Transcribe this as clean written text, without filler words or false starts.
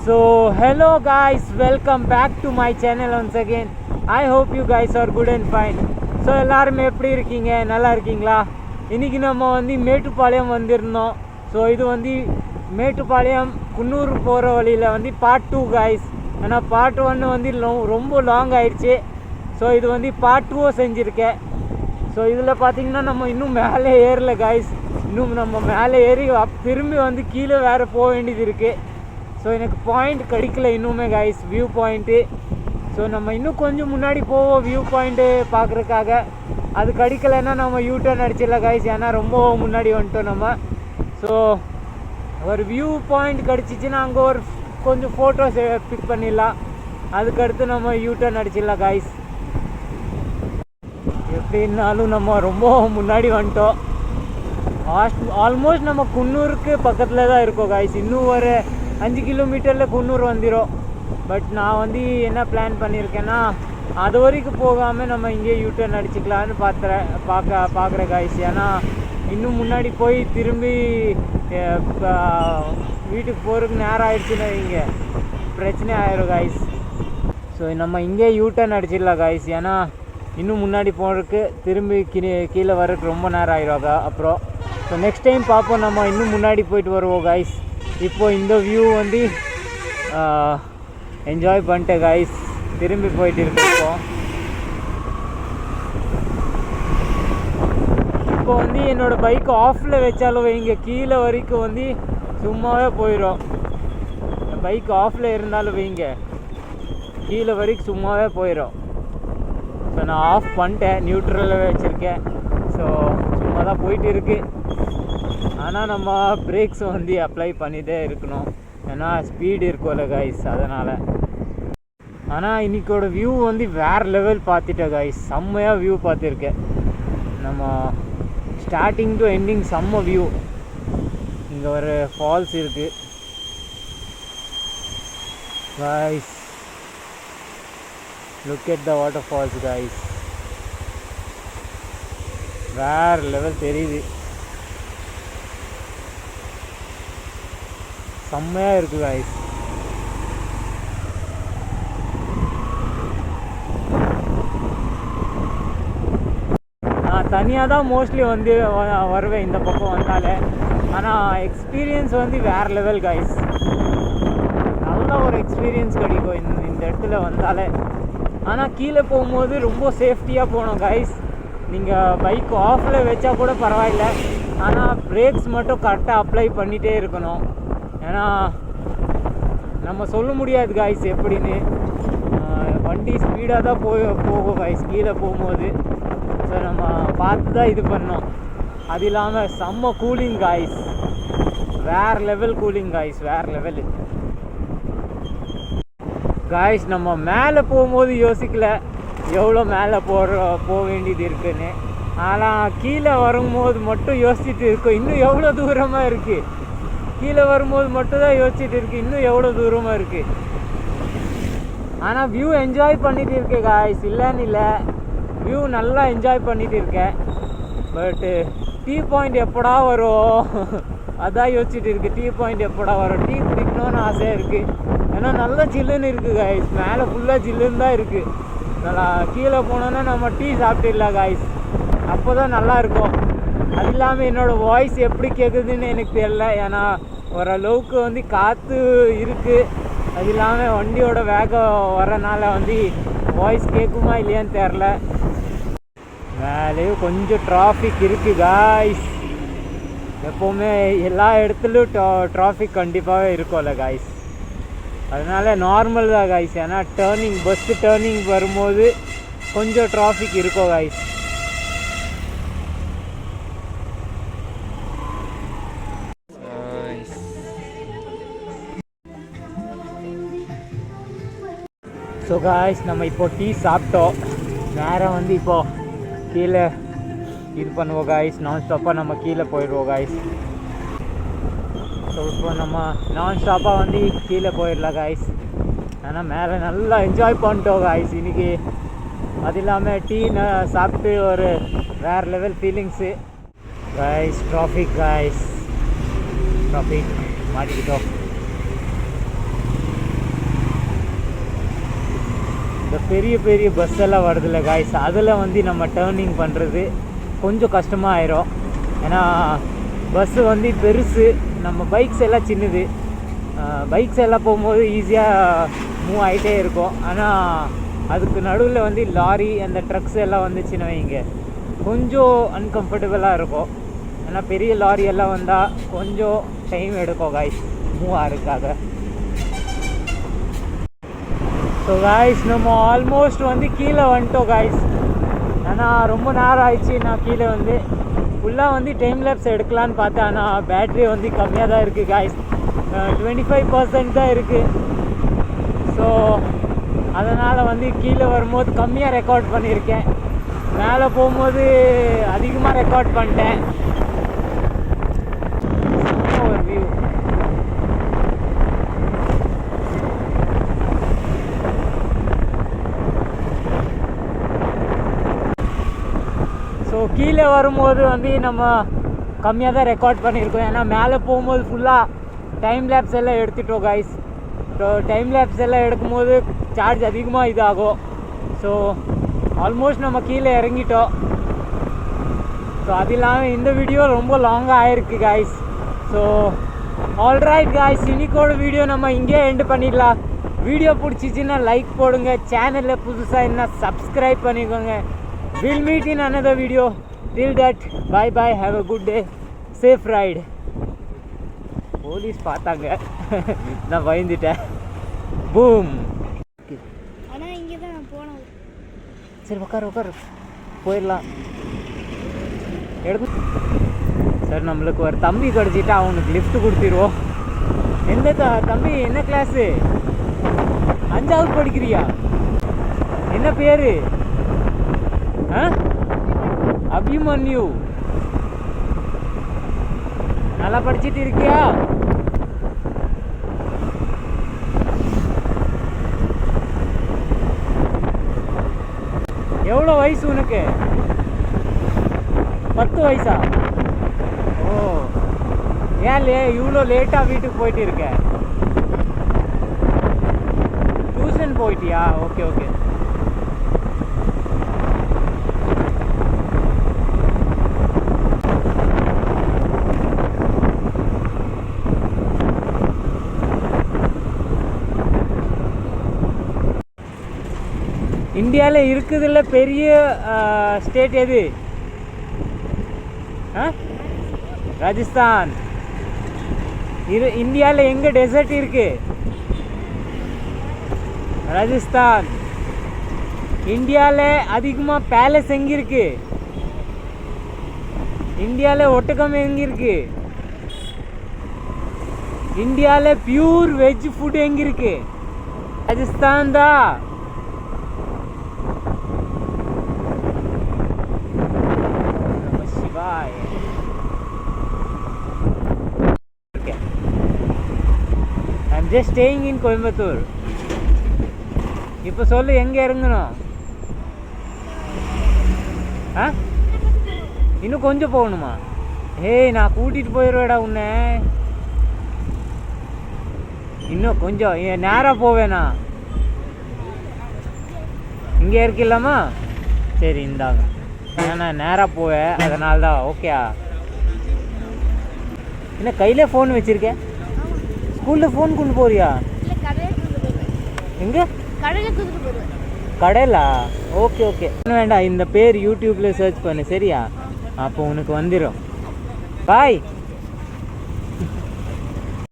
So hello guys, welcome back to my channel once again. I hope you guys are good and fine. So எல்லாரும் எப்படி இருக்கீங்க? நல்லா இருக்கீங்களா? இன்றைக்கி நம்ம வந்து மேட்டுப்பாளையம் வந்திருந்தோம். ஸோ இது வந்து மேட்டுப்பாளையம் குன்னூர் போகிற வழியில் வந்து பார்ட் 2 guys. ஏன்னா பார்ட் 1 வந்து ரொம்ப லாங் ஆயிடுச்சு. ஸோ இது வந்து பார்ட் 2 செஞ்சுருக்கேன். ஸோ இதில் பார்த்திங்கன்னா நம்ம இன்னும் மேலே ஏறல guys. இன்னும் நம்ம மேலே ஏறி திரும்பி வந்து கீழே வேறு போக வேண்டியது இருக்குது. ஸோ எனக்கு பாயிண்ட் கிடைக்கல இன்னுமே கைஸ், வியூ பாயிண்ட்டு. ஸோ நம்ம இன்னும் கொஞ்சம் முன்னாடி போவோம் வியூ பாயிண்ட்டு பார்க்குறதுக்காக. அது கிடைக்கலைன்னா நம்ம யூட்டர்ன் அடிச்சிடலாம் கைஸ், ஏன்னா ரொம்ப முன்னாடி வந்துட்டோம் நம்ம. ஸோ ஒரு வியூ பாயிண்ட் கிடச்சிச்சின்னா அங்கே ஒரு கொஞ்சம் ஃபோட்டோஸ் பிக் பண்ணிடலாம். அதுக்கடுத்து நம்ம யூட்டர்ன் அடிச்சிடலாம் கைஸ். எப்படின்னாலும் நம்ம ரொம்ப முன்னாடி வந்துட்டோம். ஆல்மோஸ்ட் நம்ம குன்னூருக்கு பக்கத்தில் தான் இருக்கோம் கைஸ். இன்னும் ஒரு 5 கிலோமீட்டரில் குன்னூர் வந்துடும். பட் நான் வந்து என்ன பிளான் பண்ணியிருக்கேன்னா அது வரைக்கும் போகாமல் நம்ம இங்கே யூட்டர்ன் அடிச்சுக்கலான்னு பார்க்குறேன் கைஸ். ஏன்னா இன்னும் முன்னாடி போய் திரும்பி வீட்டுக்கு போகிறதுக்கு நேரம் ஆயிடுச்சுன்னு இங்கே பிரச்சனை ஆயிரும் கைஸ். ஸோ நம்ம இங்கே யூட்டர்ன் அடிச்சிடலாம் கைஸ். ஏன்னா இன்னும் முன்னாடி போகிறதுக்கு திரும்பி கீழே வர்றதுக்கு ரொம்ப நேரம் ஆயிரும் அப்புறம். ஸோ நெக்ஸ்ட் டைம் பார்ப்போம், நம்ம இன்னும் முன்னாடி போயிட்டு வருவோம் கைஸ். இப்போது இந்த வியூ வந்து என்ஜாய் பண்ணிட்டேன் கைஸ். திரும்பி போயிட்டு இருக்கோம். இப்போ வந்து என்னோடய பைக் ஆஃபில் வச்சாலும் இங்கே கீழே வரைக்கும் வந்து சும்மாவே போயிடும். பைக் ஆஃபில் இருந்தாலும் வைங்க கீழே வரைக்கும் சும்மாவே போயிடும். ஸோ நான் ஆஃப் பண்ணிட்டேன், நியூட்ரலில் வச்சுருக்கேன். ஸோ சும்மா தான் போயிட்டு இருக்குது. ஆனால் நம்ம பிரேக்ஸ் வந்து அப்ளை பண்ணிகிட்டே இருக்கணும், ஏன்னா ஸ்பீடு இருக்கும்ல கைஸ், அதனால். ஆனால் இன்றைக்கோட வியூ வந்து வேறு லெவல் பார்த்துட்டேன் கைஸ். செம்மையாக வியூ பார்த்துருக்கேன். நம்ம ஸ்டார்டிங் டு எண்டிங் செம்ம வியூ. இங்கே ஒரு ஃபால்ஸ் இருக்குது guys. Look at the water falls guys. வேறு லெவல் தெரியுது, செம்மையாக இருக்குது கைஸ். நான் தனியாக தான் மோஸ்ட்லி வந்து வருவேன் இந்த பக்கம் வந்தாலே. ஆனால் எக்ஸ்பீரியன்ஸ் வந்து வேறு லெவல் கைஸ். நல்ல ஒரு எக்ஸ்பீரியன்ஸ் கிடைக்கும் இந்த இடத்துல வந்தாலே. ஆனால் கீழே போகும்போது ரொம்ப சேஃப்டியாக போகணும் கைஸ். நீங்கள் பைக் ஆஃபில் வச்சா கூட பரவாயில்ல, ஆனால் பிரேக்ஸ் மட்டும் கரெக்டாக அப்ளை பண்ணிகிட்டே இருக்கணும். ஏன்னா நம்ம சொல்ல முடியாது கைஸ் எப்படின்னு. வண்டி ஸ்பீடாக தான் போகும் கைஸ் கீழே போகும்போது. ஸோ நம்ம பார்த்து தான் இது பண்ணோம். அது இல்லாமல் செம்ம கூலிங் கைஸ், வேறு லெவல் கூலிங் கைஸ், வேறு லெவலு கைஸ். நம்ம மேலே போகும்போது யோசிக்கல எவ்வளோ மேலே போக வேண்டியது இருக்குன்னு. ஆனால் கீழே வரும்போது மட்டும் யோசிச்சுட்டு இருக்கோம், இன்னும் எவ்வளோ தூரமாக இருக்குது. கீழே வரும்போது மட்டும் தான் யோசிச்சுட்டு இருக்குது இன்னும் எவ்வளோ தூரமாக இருக்குது. ஆனால் வியூ என்ஜாய் பண்ணிட்டு இருக்கேன் காய்ஸ், இல்லைன்னு இல்லை, வியூ நல்லா என்ஜாய் பண்ணிட்டு இருக்கேன். பட்டு டீ பாயிண்ட் எப்படா வரும் அதான் யோசிச்சுட்டு இருக்குது. டீ பாயிண்ட் எப்படா வரும், டீ குடிக்கணும்னு ஆசையாக இருக்குது. ஏன்னா நல்லா ஜில்லுன்னு இருக்குது காய்ஸ், மேலே ஃபுல்லாக ஜில்லுன்னு தான் இருக்குது. நல்லா கீழே போனோன்னா நம்ம டீ சாப்பிட்டுடலாம் காய்ஸ், அப்போ தான் நல்லாயிருக்கும். அது இல்லாமல் என்னோடய வாய்ஸ் எப்படி கேட்குதுன்னு எனக்கு தெரியல, ஏன்னா ஓரளவுக்கு வந்து காற்று இருக்குது. அது இல்லாமல் வண்டியோட வேகம் வரனால வந்து வாய்ஸ் கேட்குமா இல்லையான்னு தெரில. மேலேயும் கொஞ்சம் டிராஃபிக் இருக்குது காய்ஸ். எப்போவுமே எல்லா இடத்துலையும் டிராஃபிக் கண்டிப்பாகவே இருக்கும்ல காய்ஸ், அதனால நார்மல் தான் காய்ஸ். ஏன்னா பஸ்ஸு டேர்னிங் வரும்போது கொஞ்சம் டிராஃபிக் இருக்கும் காய்ஸ். ஸோ காய்ஸ், நம்ம இப்போது டீ சாப்பிட்டோம். நேரம் வந்து இப்போது கீழே இது பண்ணுவோம் காய்ஸ், நான் ஸ்டாப்பாக நம்ம கீழே போயிடுவோம் காய்ஸ். ஸோ இப்போ நம்ம நான் ஸ்டாப்பாக வந்து கீழே போயிடலாம் காய்ஸ். ஆனால் மேலே நல்லா என்ஜாய் பண்ணிட்டோம் காய்ஸ் இன்றைக்கி. அது இல்லாமல் டீ சாப்பிட்டு ஒரு வேறு லெவல் ஃபீலிங்ஸு காய்ஸ். டிராஃபிக் மாட்டிக்கிட்டோம். இந்த பெரிய பெரிய பஸ் எல்லாம் வருதில்ல காய்ஸ், அதில் வந்து நம்ம டேர்னிங் பண்ணுறது கொஞ்சம் கஷ்டமாக ஆயிரும். ஏன்னா பஸ்ஸு வந்து பெருசு, நம்ம பைக்ஸ் எல்லாம் சின்னது. பைக்ஸ் எல்லாம் போகும்போது ஈஸியாக மூவ் ஆகிட்டே இருக்கும். ஆனால் அதுக்கு நடுவில் வந்து லாரி அந்த ட்ரக்ஸ் எல்லாம் வந்துச்சுன்னு வைங்க, கொஞ்சம் அன்கம்ஃபர்டபுளாக இருக்கும். ஏன்னா பெரிய லாரி எல்லாம் வந்தால் கொஞ்சம் டைம் எடுக்கும் காய்ஸ் மூவ் ஆகிறதுக்காக. ஸோ காய்ஸ் நம்ம ஆல்மோஸ்ட் வந்து கீழே வந்துட்டோம் காய்ஸ். ஆனால் ரொம்ப நேரம் ஆயிடுச்சு. நான் கீழே வந்து ஃபுல்லாக வந்து டைம் லேப்ஸ் எடுக்கலான்னு பார்த்தேன். ஆனால் பேட்ரி வந்து கம்மியாக தான் இருக்குது காய்ஸ், 25% தான் இருக்குது. ஸோ அதனால் வந்து கீழே வரும்போது கம்மியாக ரெக்கார்ட் பண்ணியிருக்கேன், மேலே போகும்போது அதிகமாக ரெக்கார்ட் பண்ணிட்டேன். ஒரு வியூ. ஸோ கீழே வரும்போது வந்து நம்ம கம்மியாக தான் ரெக்கார்ட் பண்ணியிருக்கோம். ஏன்னா மேலே போகும்போது ஃபுல்லாக டைம் லேப்ஸ் எல்லாம் எடுத்துட்டோம் காய்ஸ். ஸோ டைம் லேப்ஸ் எல்லாம் எடுக்கும்போது சார்ஜ் அதிகமாக இதாகும். ஸோ ஆல்மோஸ்ட் நம்ம கீழே இறங்கிட்டோம். ஸோ அது இல்லாமல் இந்த வீடியோ ரொம்ப லாங்காக ஆயிருக்கு காய்ஸ். ஸோ ஆல்ரைட் காய்ஸ், இன்னைக்கோட வீடியோ நம்ம இங்கேயே எண்டு பண்ணிடலாம். வீடியோ பிடிச்சிச்சின்னா லைக் போடுங்க, சேனலில் புதுசாக என்ன சப்ஸ்கிரைப் பண்ணிக்கோங்க. We'll meet in another video. Till that, bye bye, have a good day, safe ride. Police பார்த்தாங்க, நான் பயந்துட்டேன். பூம். ஆனால் இங்கே தான் நான் போனேன். சரி உட்காரு போயிடலாம். எடுக்கும் சார், நம்மளுக்கு ஒரு தம்பி கிடச்சிட்டா அவனுக்கு லிஃப்ட் கொடுத்துருவோம். எந்த தம்பி, என்ன கிளாஸு? 5வது படிக்கிறியா? என்ன பேர்? அபிமன்யு. நல்லா படிச்சுட்டு இருக்கியா? எவ்வளோ வயசு உனக்கு? 10 வயசா? ஓ, ஏன் இவ்வளோ லேட்டாக வீட்டுக்கு போயிட்டு இருக்க? டியூஷன் போயிட்டியா? Okay okay. இந்தியாவில் இருக்குதுல்ல பெரிய ஸ்டேட் எது? ராஜஸ்தான். இந்தியாவில் எங்கே டெசர்ட் இருக்கு? ராஜஸ்தான். இந்தியாவில் அதிகமாக பேலஸ் எங்கே இருக்கு? இந்தியாவில் ஒட்டகம் எங்கே இருக்கு? இந்தியாவில் பியூர் வெஜ் ஃபுட் எங்கே இருக்கு? ராஜஸ்தான் தான். just staying in Coimbatore. இப்போ சொல்லு, எங்கே இறங்கணும்? இன்னும் கொஞ்சம் போகணுமா? ஏய், நான் கூட்டிகிட்டு போயிடுவேடா உன்னை. இன்னும் கொஞ்சம் நேராக போவேண்ணா. இங்கே இருக்கில்லாமா? சரி இந்தாங்க. ஏன்னா நேராக போவேன், அதனால தான். ஓகே. என்ன கையில் ஃபோன் வச்சுருக்கேன்? ஸ்கூலில் ஃபோன் கொண்டு போறியா? எங்கே? கடையிலா? Okay okay. வேண்டாம், இந்த பேர் யூடியூப்பில் சர்ச் பண்ணு சரியா? அப்போ உனக்கு வந்துடும். பாய்.